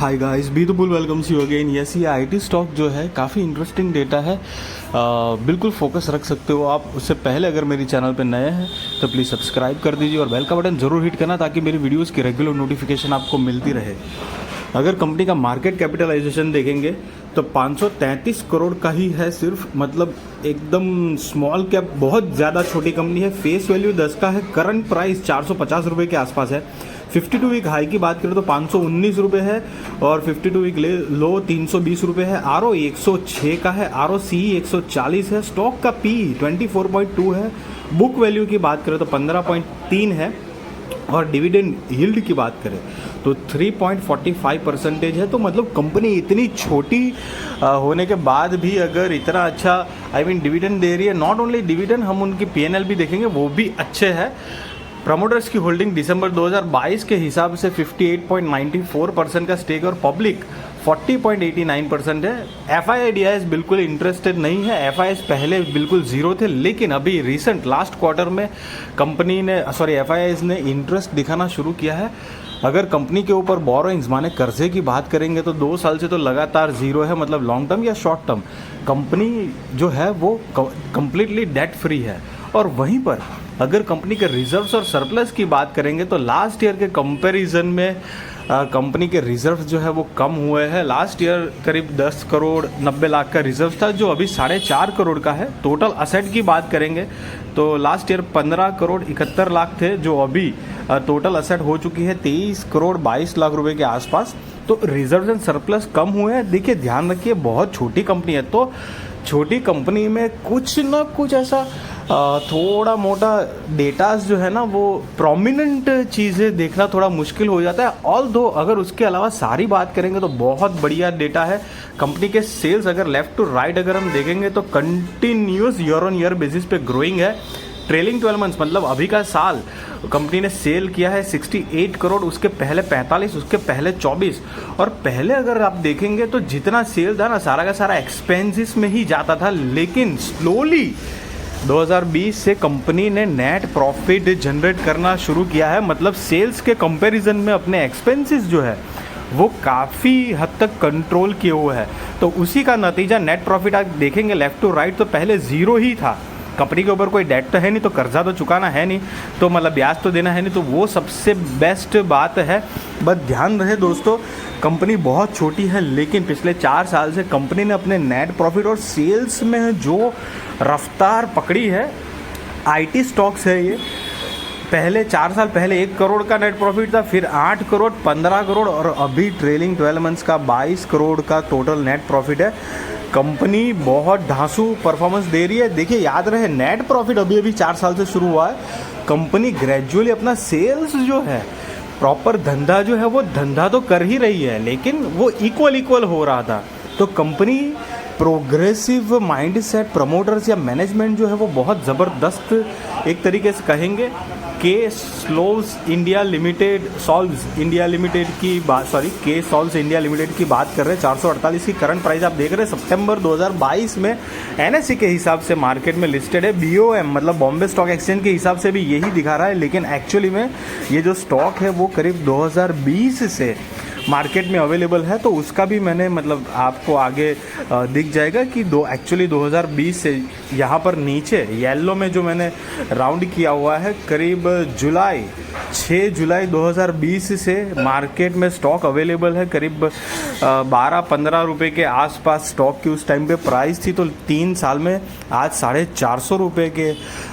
Hi guys, be the bull welcomes you again. Yes, ये IT stock जो है काफ़ी इंटरेस्टिंग डेटा है। बिल्कुल फोकस रख सकते हो आप। उससे पहले अगर मेरी चैनल पे नए हैं तो प्लीज़ सब्सक्राइब कर दीजिए और बेल का बटन ज़रूर हिट करना ताकि मेरी वीडियोस की रेगुलर नोटिफिकेशन आपको मिलती रहे। अगर कंपनी का मार्केट कैपिटलाइजेशन देखेंगे तो 533 करोड़ का ही है सिर्फ, मतलब एकदम स्मॉल कैप, बहुत ज़्यादा छोटी कंपनी है। फेस वैल्यू 10 का है। करंट प्राइस 450 रुपये के आसपास है। 52 वीक हाई की बात करें तो 519 रुपये है और 52 वीक लो 320 रुपये है। आरओ 106 का है। आरओ सी 140 है। स्टॉक का पी 24.2 है। बुक वैल्यू की बात करें तो 15.3 है और डिविडेंड यील्ड की बात करें तो 3.45% है। तो मतलब कंपनी इतनी छोटी होने के बाद भी अगर इतना अच्छा डिविडेंड दे रही है, नॉट ओनली डिविडेंड, हम उनकी पीएनएल भी देखेंगे वो भी अच्छे है। प्रमोटर्स की होल्डिंग दिसंबर 2022 के हिसाब से 58.94% का स्टेक और पब्लिक 40.89% है। FIIDIS बिल्कुल इंटरेस्टेड नहीं है। FIIs पहले बिल्कुल ज़ीरो थे, लेकिन अभी रिसेंट लास्ट क्वार्टर में कंपनी ने FIIs ने इंटरेस्ट दिखाना शुरू किया है। अगर कंपनी के ऊपर बोरोइंग्स माने कर्जे की बात करेंगे तो 2 साल से तो लगातार ज़ीरो है, मतलब लॉन्ग टर्म या शॉर्ट टर्म कंपनी जो है वो कम्प्लीटली डेट फ्री है। और वहीं पर अगर कंपनी के रिजर्व्स और सरप्लस की बात करेंगे तो लास्ट ईयर के कंपैरिजन में कंपनी के रिजर्व जो है वो कम हुए हैं। लास्ट ईयर करीब 10 करोड़ 90 लाख का रिजर्व था जो अभी 4.5 करोड़ का है। टोटल असेट की बात करेंगे तो लास्ट ईयर 15 करोड़ 71 लाख थे जो अभी टोटल असेट हो चुकी है 23 करोड़ 22 लाख रुपए के आसपास। तो रिजर्व एंड सरप्लस कम हुए हैं। देखिए, ध्यान रखिए, बहुत छोटी कंपनी है तो छोटी कंपनी में कुछ ना कुछ ऐसा थोड़ा मोटा डेटास जो है ना वो प्रोमिनेंट चीज़ें देखना थोड़ा मुश्किल हो जाता है। ऑल दो अगर उसके अलावा सारी बात करेंगे तो बहुत बढ़िया डेटा है। कंपनी के सेल्स अगर लेफ्ट टू राइट अगर हम देखेंगे तो continuous year on year basis पे ग्रोइंग है। ट्रेलिंग 12 मंथ्स मतलब अभी का साल कंपनी ने सेल किया है 68 करोड़, उसके पहले 45, उसके पहले 24। और पहले अगर आप देखेंगे तो जितना सेल था ना सारा का सारा एक्सपेंसेस में ही जाता था, लेकिन स्लोली 2020 से कंपनी ने नेट प्रॉफिट जनरेट करना शुरू किया है। मतलब सेल्स के कंपैरिजन में अपने एक्सपेंसेस जो है वो काफ़ी हद तक कंट्रोल किए हुए है। तो उसी का नतीजा नेट प्रॉफिट आप देखेंगे लेफ्ट टू राइट तो पहले ज़ीरो ही था। कंपनी के ऊपर कोई डेट तो है नहीं, तो कर्जा तो चुकाना है नहीं, तो मतलब ब्याज तो देना है नहीं, तो वो सबसे बेस्ट बात है। बस ध्यान रहे दोस्तों, कंपनी बहुत छोटी है लेकिन पिछले 4 साल से कंपनी ने अपने नेट प्रॉफिट और सेल्स में जो रफ्तार पकड़ी है, आईटी स्टॉक्स है ये। पहले 4 साल पहले 1 करोड़ का नेट प्रॉफिट था, फिर 8 करोड़ 15 करोड़ और अभी ट्रेलिंग 12 मंथ्स का 22 करोड़ का टोटल नेट प्रॉफिट है। कंपनी बहुत धांसू परफॉर्मेंस दे रही है। देखिए, याद रहे, नेट प्रॉफिट अभी 4 साल से शुरू हुआ है। कंपनी ग्रेजुअली अपना सेल्स जो है, प्रॉपर धंधा जो है वो धंधा तो कर ही रही है, लेकिन वो इक्वल हो रहा था। तो कंपनी प्रोग्रेसिव माइंडसेट, प्रमोटर्स या मैनेजमेंट जो है वो बहुत ज़बरदस्त एक तरीके से कहेंगे के सॉल्व्स इंडिया लिमिटेड की बात कर रहे हैं। 448 की करंट प्राइस आप देख रहे हैं। सितंबर 2022 में एनएसई के हिसाब से मार्केट में लिस्टेड है। BOM मतलब बॉम्बे स्टॉक एक्सचेंज के हिसाब से भी यही दिखा रहा है, लेकिन एक्चुअली में ये जो स्टॉक है वो करीब 2020 से मार्केट में अवेलेबल है। तो उसका भी मैंने मतलब आपको आगे दिख जाएगा कि 2020 से यहाँ पर नीचे येलो में जो मैंने राउंड किया हुआ है, करीब 6 जुलाई 2020 से मार्केट में स्टॉक अवेलेबल है। करीब 12-15 रुपये के आसपास स्टॉक की उस टाइम पे प्राइस थी। तो 3 साल में आज 450 रुपये के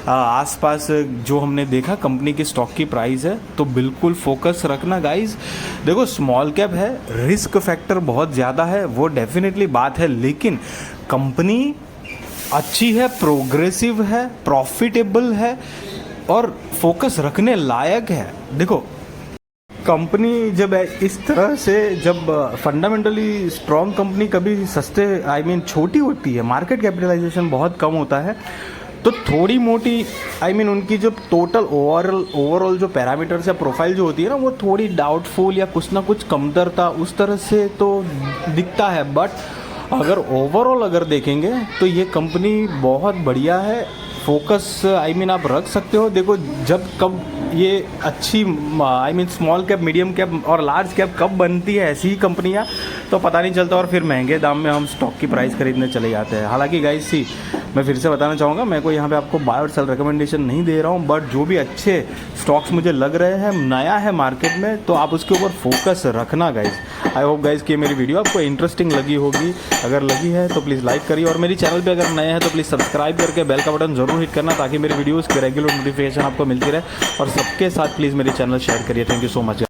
आसपास जो हमने देखा कंपनी की स्टॉक की प्राइस है। तो बिल्कुल फोकस रखना गाइज। देखो, स्मॉल कैप है, रिस्क फैक्टर बहुत ज़्यादा है, वो डेफिनेटली बात है, लेकिन कंपनी अच्छी है, प्रोग्रेसिव है, प्रॉफिटेबल है और फोकस रखने लायक है। देखो, कंपनी जब इस तरह से जब फंडामेंटली स्ट्रॉन्ग कंपनी कभी सस्ते छोटी होती है, मार्केट कैपिटलाइजेशन बहुत कम होता है, तो थोड़ी मोटी उनकी जो टोटल ओवरऑल जो पैरामीटर्स या प्रोफाइल जो होती है ना वो थोड़ी डाउटफुल या कुछ ना कुछ कमतरता उस तरह से तो दिखता है। बट अगर ओवरऑल अगर देखेंगे तो ये कंपनी बहुत बढ़िया है। फोकस आप रख सकते हो। देखो, जब कब ये अच्छी I mean small cap, medium cap और लार्ज कैप कब बनती है ऐसी ही कंपनियाँ, तो पता नहीं चलता और फिर महंगे दाम में हम स्टॉक की प्राइस खरीदने चले जाते हैं। हालांकि गाइस सी मैं फिर से बताना चाहूँगा, मैं कोई यहाँ पे आपको बाय और सेल रिकमेंडेशन नहीं दे रहा हूँ, बट जो भी अच्छे स्टॉक्स मुझे लग रहे हैं, नया है मार्केट में, तो आप उसके ऊपर फोकस रखना गाइस। आई होप गाइस कि मेरी वीडियो आपको इंटरेस्टिंग लगी होगी। अगर लगी है तो प्लीज़ लाइक करिए और मेरी चैनल पे अगर नए हैं तो प्लीज़ सब्सक्राइब करके बेल का बटन ज़रूर हिट करना, ताकि मेरी वीडियोज़ की रेगुलर नोटिफिकेशन आपको मिलती रहे। और सबके साथ प्लीज़ मेरी चैनल शेयर करिए। Thank you so much.